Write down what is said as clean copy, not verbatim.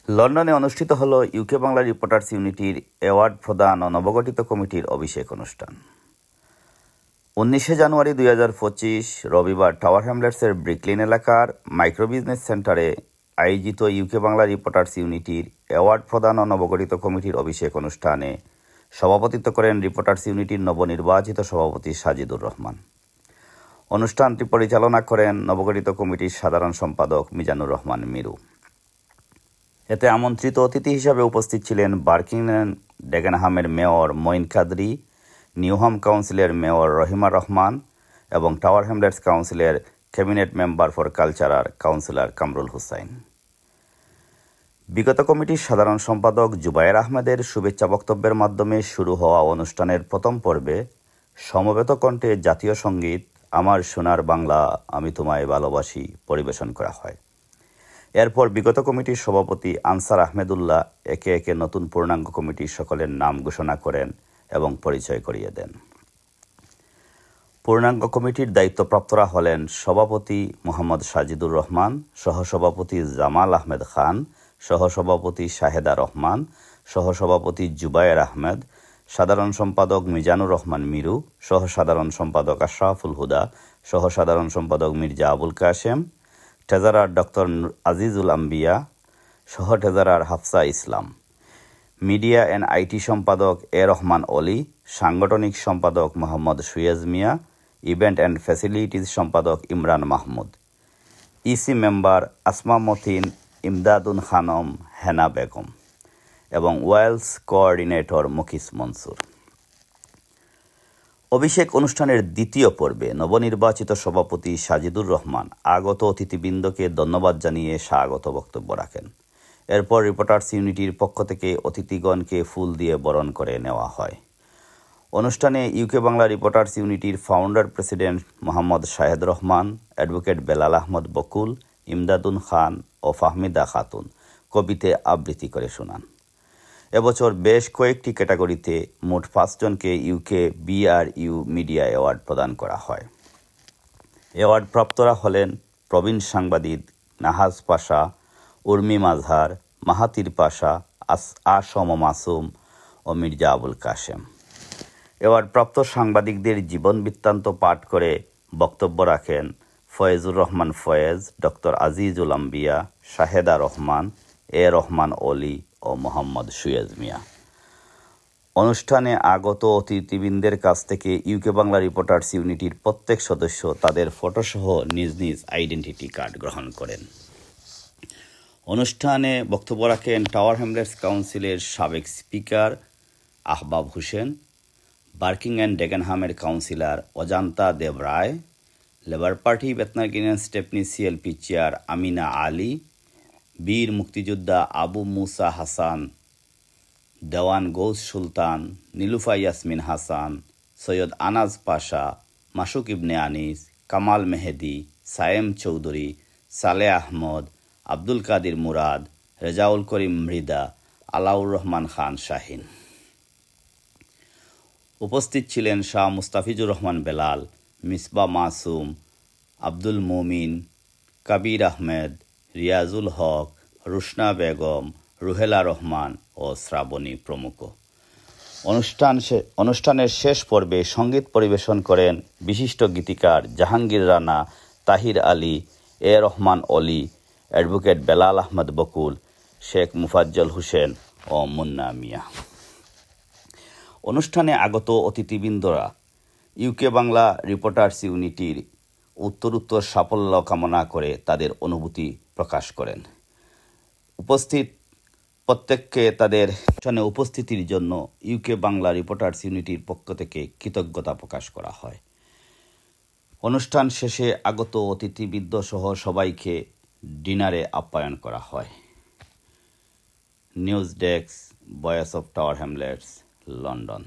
লন্ডনে অনুষ্ঠিত হল ইউকে বাংলা রিপোর্টার্স ইউনিটির অ্যাওয়ার্ড প্রদান ও নবগঠিত কমিটির অভিষেক অনুষ্ঠান। 19 জানুয়ারি 2025 রবিবার টাওয়ার হ্যামলেটসের ব্রিকলিন এলাকার মাইক্রো বিজনেস সেন্টারে আয়োজিত ইউকে বাংলা রিপোর্টার্স ইউনিটির অ্যাওয়ার্ড প্রদান ও নবগঠিত কমিটির অভিষেক অনুষ্ঠানে সভাপতিত্ব করেন রিপোর্টার্স ইউনিটির নবনির্বাচিত সভাপতি সাজিদুর রহমান। অনুষ্ঠানটি পরিচালনা করেন নবগঠিত কমিটির সাধারণ সম্পাদক মিজানুর রহমান মিরু। এতে আমন্ত্রিত অতিথি হিসাবে উপস্থিত ছিলেন বার্কিংহাম ডেগেনহামের মেয়র মঈন কাদরি, নিউহাম কাউন্সিলের মেয়র রহিমা রহমান এবং টাওয়ার হ্যামলেটস কাউন্সিলের cabinet member for culture councillor Kamrul Hussain. বিগত কমিটির সাধারণ সম্পাদক জুবায়ের আহমেদের শুভেচ্ছা বক্তব্যের মাধ্যমে শুরু হওয়া অনুষ্ঠানের প্রথম পর্বে সমবেত কণ্ঠে জাতীয় সঙ্গীত আমার সোনার বাংলা আমি তোমায় ভালোবাসি পরিবেশন করা হয়। এরপর বিগত কমিটির সভাপতি আনসার আহমেদুল্লাহ একে একে নতুন পূর্ণাঙ্গ কমিটির সকলের নাম ঘোষণা করেন এবং পরিচয় করিয়ে দেন। পূর্ণাঙ্গ কমিটির দায়িত্বপ্রাপ্তরা হলেন সভাপতি মোহাম্মদ সাজিদুর রহমান, সহসভাপতি জামাল আহমেদ খান, সহসভাপতি শাহেদা রহমান, সহসভাপতি জুবায়ের আহমেদ, সাধারণ সম্পাদক মিজানুর রহমান মিরু, সহসাধারণ সম্পাদক আশরাফুল হুদা, সহসাধারণ সম্পাদক মির্জা আবুল কাশেম, ট্রেজারার ডক্টর আজিজুল আম্বিয়া, সহ treasurer Hafsa Islam, media and IT সম্পাদক এ রহমান অলি, সাংগঠনিক সম্পাদক Mohammad Suez Mia, event and facilities সম্পাদক ইমরান মাহমুদ, ইসি মেম্বার আসমা মতিন, ইমদাদুন খানম, হেনা বেগম এবং ওয়েলস কোঅর্ডিনেটর মুকিস মনসুর। অভিষেক অনুষ্ঠানের দ্বিতীয় পর্বে নবনির্বাচিত সভাপতি সাজিদুর রহমান আগত অতিথিবৃন্দকে ধন্যবাদ জানিয়ে স্বাগত বক্তব্য রাখেন। এরপর রিপোর্টার্স ইউনিটির পক্ষ থেকে অতিথিগণকে ফুল দিয়ে বরণ করে নেওয়া হয়। অনুষ্ঠানে ইউকে বাংলা রিপোর্টার্স ইউনিটির founder president Mohammad Shahed Rahman, advocate Belal Ahmed Bakul, Imdadun Khan ও ফাহমিদা খাতুন কবিতে আবৃত্তি করে শোনান। এবছর বেশ কয়েকটি ক্যাটাগরিতে মোট 5 জনকে ইউকে BRU মিডিয়া অ্যাওয়ার্ড প্রদান করা হয়। অ্যাওয়ার্ড প্রাপ্তরা হলেন প্রবীণ সাংবাদিক নাহাজ পাশা, উর্মি মাজহার, মাহাতির পাশা, আসম মাসুম ও মির্জা আবুল কাশেম। অ্যাওয়ার্ড প্রাপ্ত সাংবাদিকদের জীবন বৃত্তান্ত পাঠ করে বক্তব্য রাখেন ফয়েজুর রহমান ফয়েজ, ডক্টর আজিজুল আম্বিয়া, শাহেদা রহমান, এ রহমান অলি ও মোহাম্মদ সুয়েজ মিয়া। অনুষ্ঠানে আগত অতিথিবৃন্দের কাছ থেকে ইউকে বাংলা রিপোর্টার্স ইউনিটির প্রত্যেক সদস্য তাদের ফটোসহ নিজ নিজ আইডেন্টিটি কার্ড গ্রহণ করেন। অনুষ্ঠানে বক্তব্য রাখেন টাওয়ার হ্যামলেটস কাউন্সিলের সাবেক স্পিকার আহবাব হোসেন, বার্কিংহাম ডেগেনহামের councillor Ajanta Deb Roy, Labour Party Bethnal Green Stepney CLP chair Amina Ali, বীর মুক্তিযোদ্ধা আবু মুসা হাসান, দেওয়ান গৌস সুলতান, নীলুফা ইয়াসমিন হাসান, সৈয়দ আনাজ পাশা, মাসুক ইবনে আনিস, কামাল মেহেদি, সায়েম চৌধুরী, সালে আহমদ, আব্দুল কাদির মুরাদ, রেজাউল করিম মৃদা, আলাউর রহমান খান শাহিন। উপস্থিত ছিলেন শাহ মুস্তাফিজুর রহমান বেলাল, মিসবা মাসুম, আব্দুল মুমিন, কাবির আহমেদ, রিয়াজুল হক, রুশনা বেগম, রুহেলা রহমান ও শ্রাবণী প্রমুখ। অনুষ্ঠানের শেষ পর্বে সঙ্গীত পরিবেশন করেন বিশিষ্ট গীতিকার জাহাঙ্গীর রানা, তাহির আলী, এ রহমান অলি, অ্যাডভোকেট বেলাল আহমদ বকুল, শেখ মুফাজ্জল হোসেন ও মুন্না মিয়া। অনুষ্ঠানে আগত অতিথিবৃন্দরা ইউকে বাংলা রিপোর্টার্স ইউনিটির উত্তরোত্তর সাফল্য কামনা করে তাদের অনুভূতি প্রকাশ করেন। উপস্থিত প্রত্যেককে তাদের উপস্থিতির জন্য ইউকে বাংলা রিপোর্টার্স ইউনিটির পক্ষ থেকে কৃতজ্ঞতা প্রকাশ করা হয়। অনুষ্ঠান শেষে আগত অতিথিবৃন্দ সহ সবাইকে ডিনারে আপ্যায়ন করা হয়। News desk, voice of tower Hamlets, London.